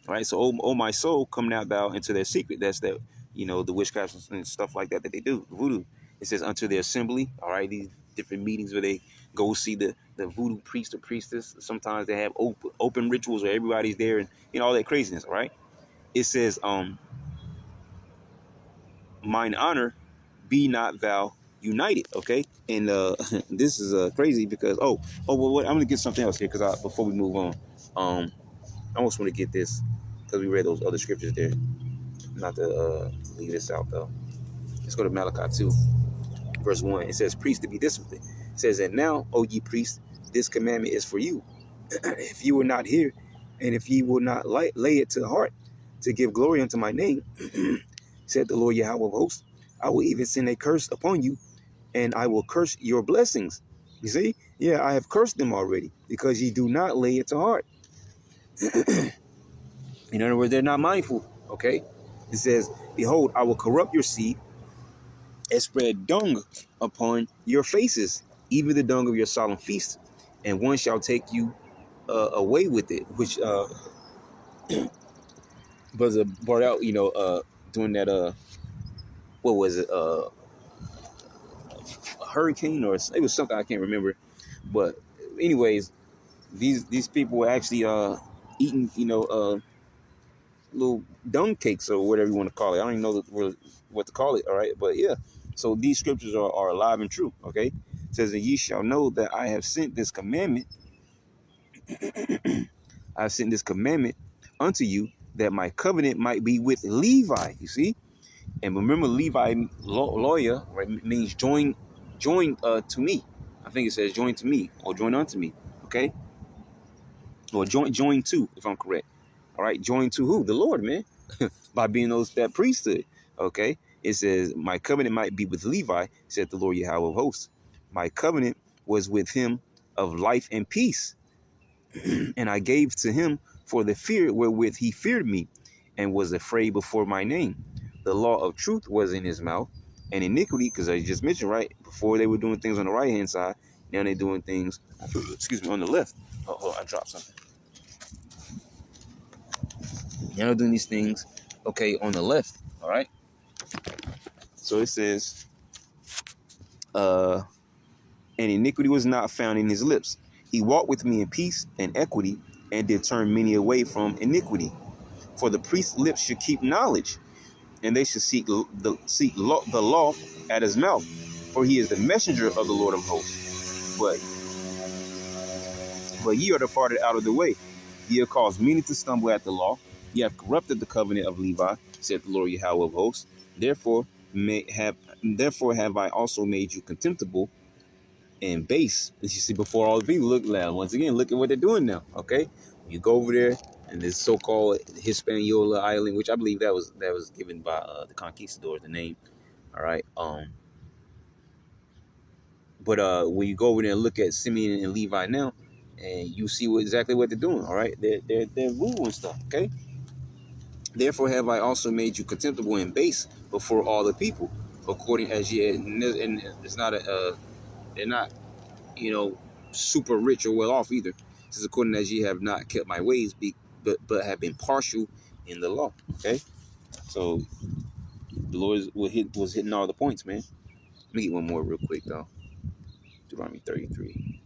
right? So, oh my soul, come now thou into their secret. That's that, the witchcraft and stuff like that they do, voodoo. It says unto their assembly, all right? These different meetings where they go see the voodoo priest or priestess. Sometimes they have open rituals where everybody's there and, all that craziness, all right? It says, mine honor, be not thou united, okay? And this is crazy because well, I'm gonna get something else here because before we move on, I almost want to get this because we read those other scriptures there. Not to leave this out though. Let's go to Malachi 2, verse 1. It says, "Priests to be disciplined." It says, "And now, O ye priests, this commandment is for you. If you will not hear, and if ye will not lay it to the heart, to give glory unto my name, said the Lord Yahweh of hosts, I will even send a curse upon you, and I will curse your blessings." You see? Yeah, I have cursed them already, because ye do not lay it to heart. In other words, they're not mindful, okay? It says, "Behold, I will corrupt your seed, and spread dung upon your faces, even the dung of your solemn feast, and one shall take you away with it," which was brought out, during that, what was it, a hurricane, or it was something I can't remember. But anyways, these people were actually eating, little dung cakes or whatever you want to call it. I don't even know what to call it, all right? But yeah, so these scriptures are alive and true, okay? It says, "And ye shall know that I have sent this commandment, I have sent this commandment unto you, that my covenant might be with Levi." You see? And remember, Levi, lawyer, right, means join to me. I think it says join to me or join unto me, okay? Or join to, if I'm correct. All right, join to who? The Lord, man. By being that priesthood, okay? It says, "My covenant might be with Levi," said the Lord Yahweh of hosts. "My covenant was with him of life and peace, and I gave to him for the fear wherewith he feared me, and was afraid before my name. The law of truth was in his mouth, and iniquity," because I just mentioned, right, before they were doing things on the right hand side, now they're doing things, on the left. Oh, I dropped something. Now they're doing these things, okay, on the left, all right? So it says, and iniquity was not found in his lips. He walked with me in peace and equity, and did turn many away from iniquity. For the priest's lips should keep knowledge, and they should seek the law at his mouth. For he is the messenger of the Lord of hosts. But ye are departed out of the way. Ye have caused many to stumble at the law. Ye have corrupted the covenant of Levi, said the Lord Yahweh of hosts. Therefore have I also made you contemptible and base. As you see, before all the people, look now. Once again, look at what they're doing now. Okay, you go over there, and this so-called Hispaniola island, which I believe that was given by the conquistadors, the name. All right. But when you go over there and look at Simeon and Levi now, and you see exactly what they're doing. All right, they're voodoo and stuff. Okay. Therefore have I also made you contemptible and base before all the people, according as ye. And it's not they're not, super rich or well off either. This is according as ye have not kept my ways, but have been partial in the law. Okay, so the Lord was hitting all the points, man. Let me get one more real quick though. Deuteronomy 33.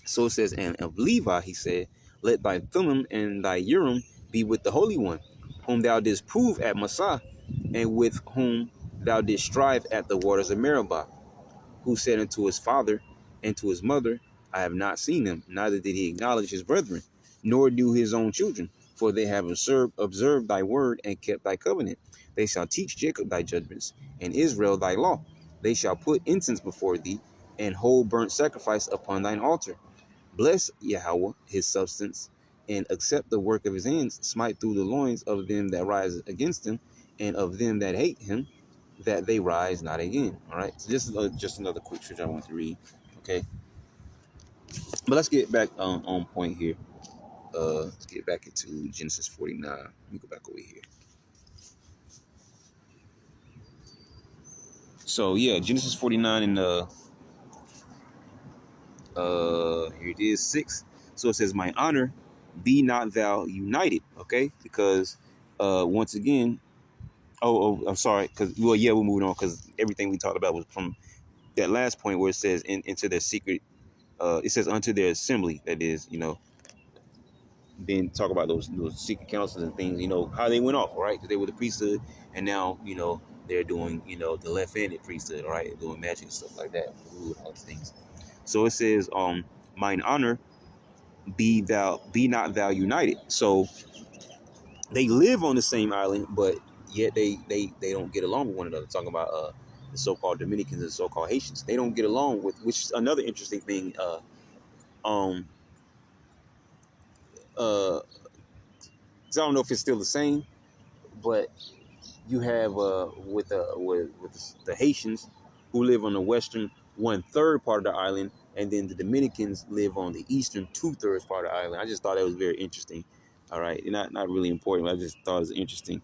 So it says, and of Levi, he said, let thy Thummim and thy Urim be with the Holy One, whom thou didst prove at Massah, and with whom thou didst strive at the waters of Meribah, who said unto his father and to his mother, I have not seen him, neither did he acknowledge his brethren, nor do his own children, for they have observed thy word and kept thy covenant. They shall teach Jacob thy judgments, and Israel thy law. They shall put incense before thee, and hold burnt sacrifice upon thine altar. Bless Yahweh his substance, and accept the work of his hands. Smite through the loins of them that rise against him, and of them that hate him, that they rise not again. All right. So this is just another quick scripture I want to read. Okay. But let's get back on point here. Let's get back into Genesis 49. Let me go back over here. So yeah, Genesis 49 and here it is 6. So it says, my honor, be not thou united. Okay, because once again, I'm sorry, because well, yeah, we're moving on because everything we talked about was from that last point where it says into their secret. It says unto their assembly. That is, then talk about those secret councils and things. How they went off, right? Because they were the priesthood, and now they're doing the left-handed priesthood, right? They're doing magic and stuff like that, and all these things. So it says, mine honor, be not thou united. So they live on the same island, but yet they don't get along with one another. Talking about the so-called Dominicans and the so-called Haitians, they don't get along with, which is another interesting thing. I don't know if it's still the same, but you have with the Haitians who live on the western 1/3 part of the island, and then the Dominicans live on the eastern 2/3 part of the island. I just thought that was very interesting. All right, not really important, but I just thought it was interesting.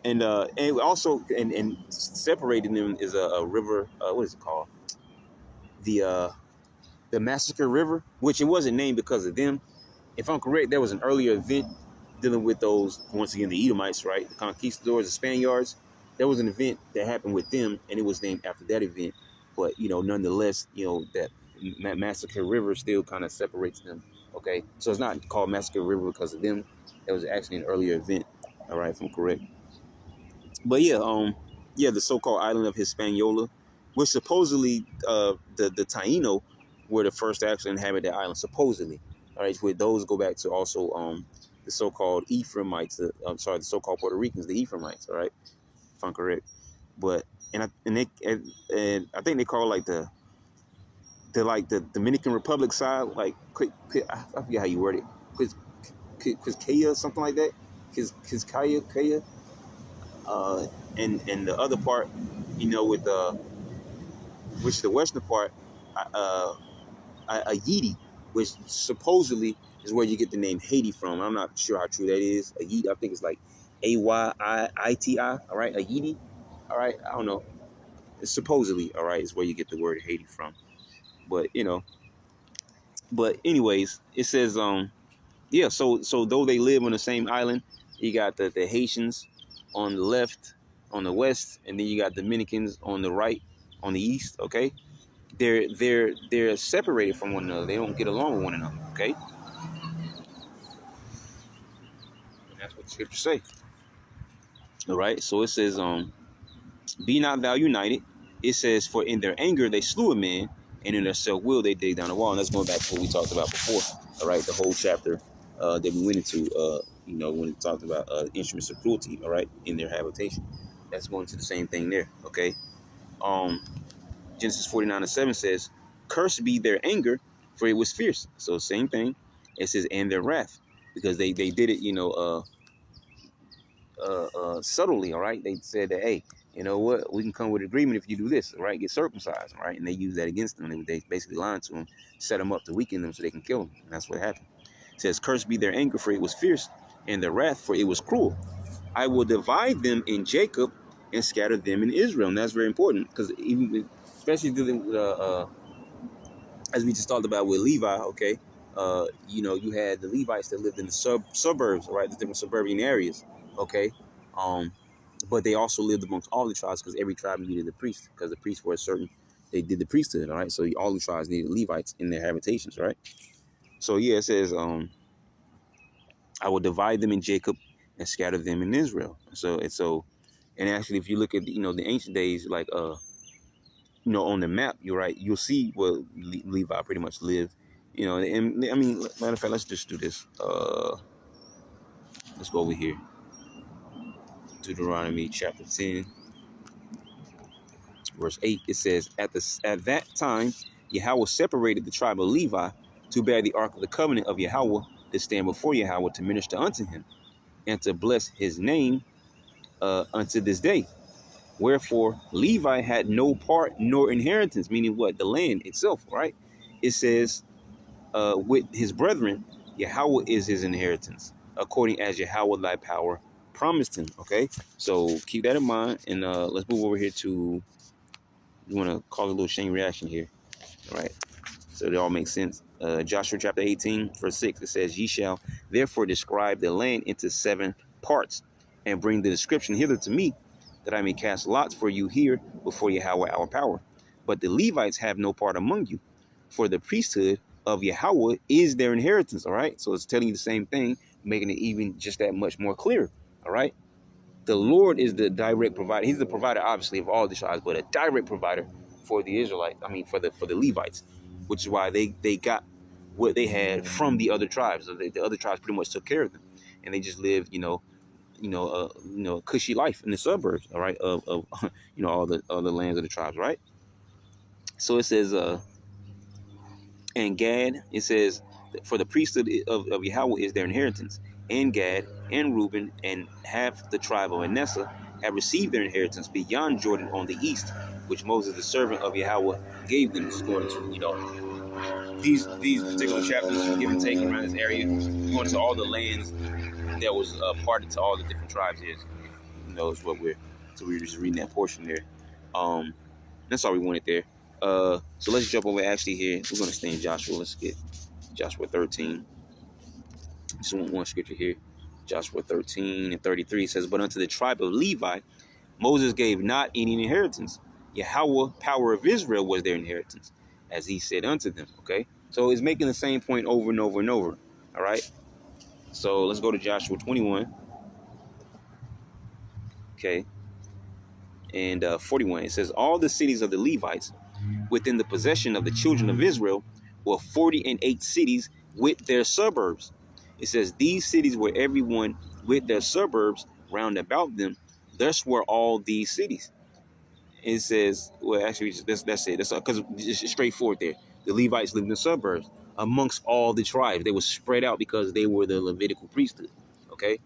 And also and separating them is a river. What is it called? The Massacre River, which it wasn't named because of them. If I'm correct, there was an earlier event dealing with those, once again, the Edomites, right? The conquistadors, the Spaniards. There was an event that happened with them, and it was named after that event. But, nonetheless, that Massacre River still kind of separates them, okay? So it's not called Massacre River because of them. It was actually an earlier event, all right, if I'm correct. But, the so-called island of Hispaniola, which supposedly the Taino were the first to actually inhabit that island, supposedly. All right, where those go back to also the so-called Ephraimites. The so-called Puerto Ricans, the Ephraimites. All right, if I'm correct. But and I think they call like the Dominican Republic side, like I forget how you word it, Quizqueya, something like that, Quizqueya, and the other part, with which is the western part, Haiti, which supposedly is where you get the name Haiti from. I'm not sure how true that is. Haiti, I think it's like Ayiiti. All right, Haiti. All right, I don't know. It's supposedly, all right, is where you get the word Haiti from. But but anyways, it says So though they live on the same island, you got the Haitians on the left, on the west, and then you got Dominicans on the right, on the east. Okay. They're separated from one another. They don't get along with one another. Okay, and that's what the scriptures say. All right, so it says, "Be not thou united." It says, "For in their anger they slew a man, and in their self will they dig down the wall." And that's going back to what we talked about before. All right, the whole chapter that we went into, when it talked about instruments of cruelty. All right, in their habitation. That's going to the same thing there. Okay. Genesis 49:7 says, "Cursed be their anger, for it was fierce." So same thing. It says, "And their wrath," because they did it, subtly. All right. They said that, hey, you know what? We can come with agreement if you do this. All right. Get circumcised. All right. And they used that against them. They basically lied to them, set them up to weaken them so they can kill them. And that's what happened. It says, "Cursed be their anger, for it was fierce, and their wrath, for it was cruel. I will divide them in Jacob and scatter them in Israel." And that's very important because especially dealing with, as we just talked about with Levi, okay, you had the Levites that lived in the suburbs, right, the different suburban areas, okay, But they also lived amongst all the tribes because every tribe needed a priest because the priests were a certain, they did the priesthood, all right? So all the tribes needed Levites in their habitations, right? So yeah, it says, I will divide them in Jacob and scatter them in Israel. And actually, if you look at, the ancient days, like, on the map, you're right, you'll see where Levi pretty much lived, and I mean, matter of fact, let's just do this. Let's go over here. Deuteronomy chapter 10. Verse 8, it says, At that time, Yahweh separated the tribe of Levi to bear the ark of the covenant of Yahweh, to stand before Yahweh, to minister unto him, and to bless his name unto this day. Wherefore, Levi had no part nor inheritance, meaning what? The land itself, right? It says, with his brethren, Yahweh is his inheritance, according as Yahweh thy power promised him, okay? So keep that in mind, and let's move over here to, you want to call it a little chain reaction here, all right? So it all makes sense. Joshua chapter 18, verse 6, it says, Ye shall therefore describe the land into 7 parts, and bring the description hither to me, that I may cast lots for you here before Yahweh our power. But the Levites have no part among you, for the priesthood of Yahweh is their inheritance, all right? So it's telling you the same thing, making it even just that much more clear, all right? The Lord is the direct provider. He's the provider, obviously, of all the tribes, but a direct provider for the Israelites. I mean, for the Levites, which is why they got what they had from the other tribes. So the other tribes pretty much took care of them, and they just lived, a cushy life in the suburbs, all right, of all the lands of the tribes, right? So it says, and Gad, it says, for the priesthood of Yahweh is their inheritance. And Gad and Reuben and half the tribe of Manasseh have received their inheritance beyond Jordan on the east, which Moses, the servant of Yahweh, gave them, according to, these particular chapters, give and take around this area, going to all the lands that was parted to all the different tribes here. Is what we're just reading that portion there. That's all we wanted there. So let's jump over actually here. We're going to stay in Joshua. Let's get Joshua 13. Just one scripture here. Joshua 13 and 33 says, But unto the tribe of Levi, Moses gave not any inheritance. Yahweh, power of Israel, was their inheritance, as he said unto them. Okay. So it's making the same point over and over and over. All right. So let's go to Joshua 21. Okay. And 41. It says, All the cities of the Levites within the possession of the children of Israel were 48 cities with their suburbs. It says, These cities were everyone with their suburbs round about them. Thus were all these cities. It says, well, actually, that's it. That's because it's straightforward there. The Levites lived in the suburbs amongst all the tribes. They were spread out because they were the Levitical priesthood. Okay.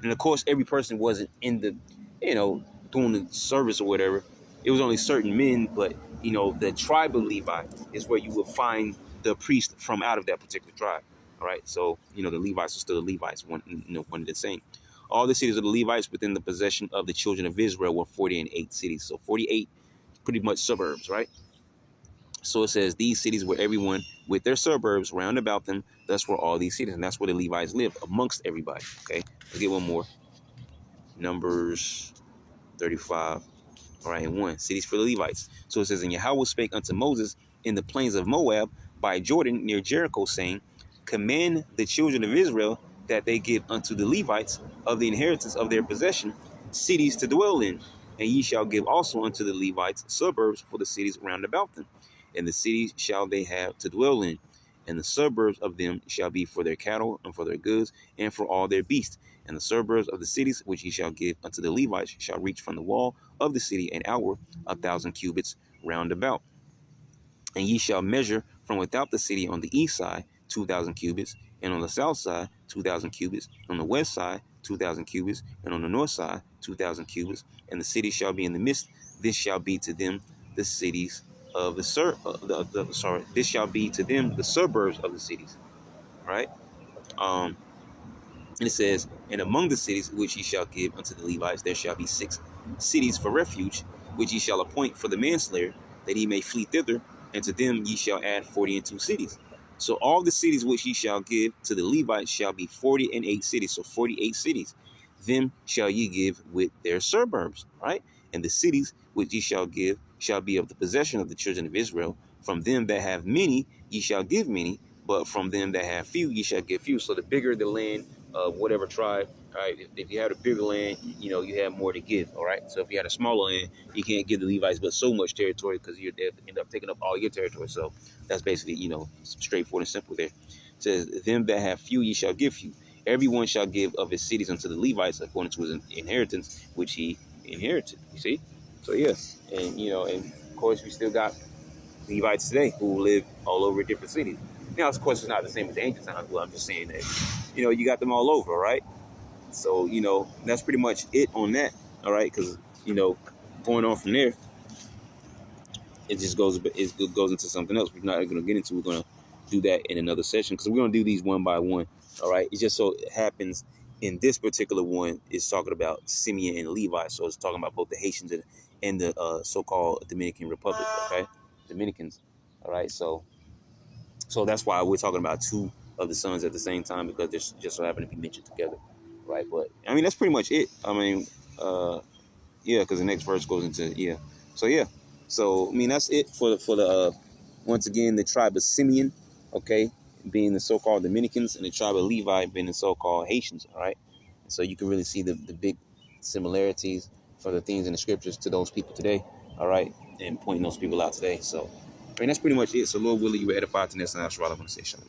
And of course, every person wasn't in the, doing the service or whatever. It was only certain men, but, the tribe of Levi is where you will find the priest from out of that particular tribe. All right. So, the Levites are still the Levites, one and the same. All the cities of the Levites within the possession of the children of Israel were 48 cities. So 48 pretty much suburbs, right? So it says these cities were everyone with their suburbs round about them. Thus were all these cities. And that's where the Levites live, amongst everybody. Okay. Let's get one more. Numbers 35. All right, and 1. Cities for the Levites. So it says, And Yahweh spake unto Moses in the plains of Moab by Jordan near Jericho, saying, Command the children of Israel that they give unto the Levites of the inheritance of their possession cities to dwell in. And ye shall give also unto the Levites suburbs for the cities round about them. And the cities shall they have to dwell in. And the suburbs of them shall be for their cattle and for their goods and for all their beasts. And the suburbs of the cities which ye shall give unto the Levites shall reach from the wall of the city and outward 1,000 cubits round about. And ye shall measure from without the city on the east side 2,000 cubits, and on the south side 2,000 cubits, on the west side 2,000 cubits, and on the north side 2,000 cubits. And the city shall be in the midst. This shall be to them the cities of the this shall be to them the suburbs of the cities. Right? And it says, And among the cities which ye shall give unto the Levites, there shall be 6 cities for refuge, which ye shall appoint for the manslayer, that he may flee thither, and to them ye shall add 42 cities. So all the cities which ye shall give to the Levites shall be 48 cities, so 48 cities. them shall ye give with their suburbs, right? And the cities which ye shall give shall be of the possession of the children of Israel. From them that have many, ye shall give many, but from them that have few, ye shall give few. So the bigger the land of whatever tribe, all right, if you had a bigger land, you have more to give, all right? So if you had a smaller land, you can't give the Levites but so much territory because you'd end up taking up all your territory. So that's basically, straightforward and simple there. It says, them that have few, ye shall give few. Everyone shall give of his cities unto the Levites according to his inheritance, which he inherited. You see? So yeah, and of course we still got Levites today who live all over different cities. Now, of course, it's not the same as ancient times, but I'm just saying that, you got them all over, right? So, that's pretty much it on that, all right? Because, going on from there, it goes into something else. We're not going to get into. We're going to do that in another session because we're going to do these one by one. All right. It just so happens in this particular one is talking about Simeon and Levi. So it's talking about both the Haitians and the so-called Dominican Republic. Okay, Dominicans. All right. So that's why we're talking about two of the sons at the same time because they're just so happen to be mentioned together. Right. But I mean that's pretty much it. I mean, yeah, because the next verse goes into So yeah. So I mean that's it for the once again the tribe of Simeon, okay, being the so-called Dominicans, and the tribe of Levi being the so-called Haitians. All right. So you can really see the big similarities for the things in the scriptures to those people today. All right, and pointing those people out today. So I mean that's pretty much it. So Lord willing, you were edified to this, and that's what I want to say. Shalom.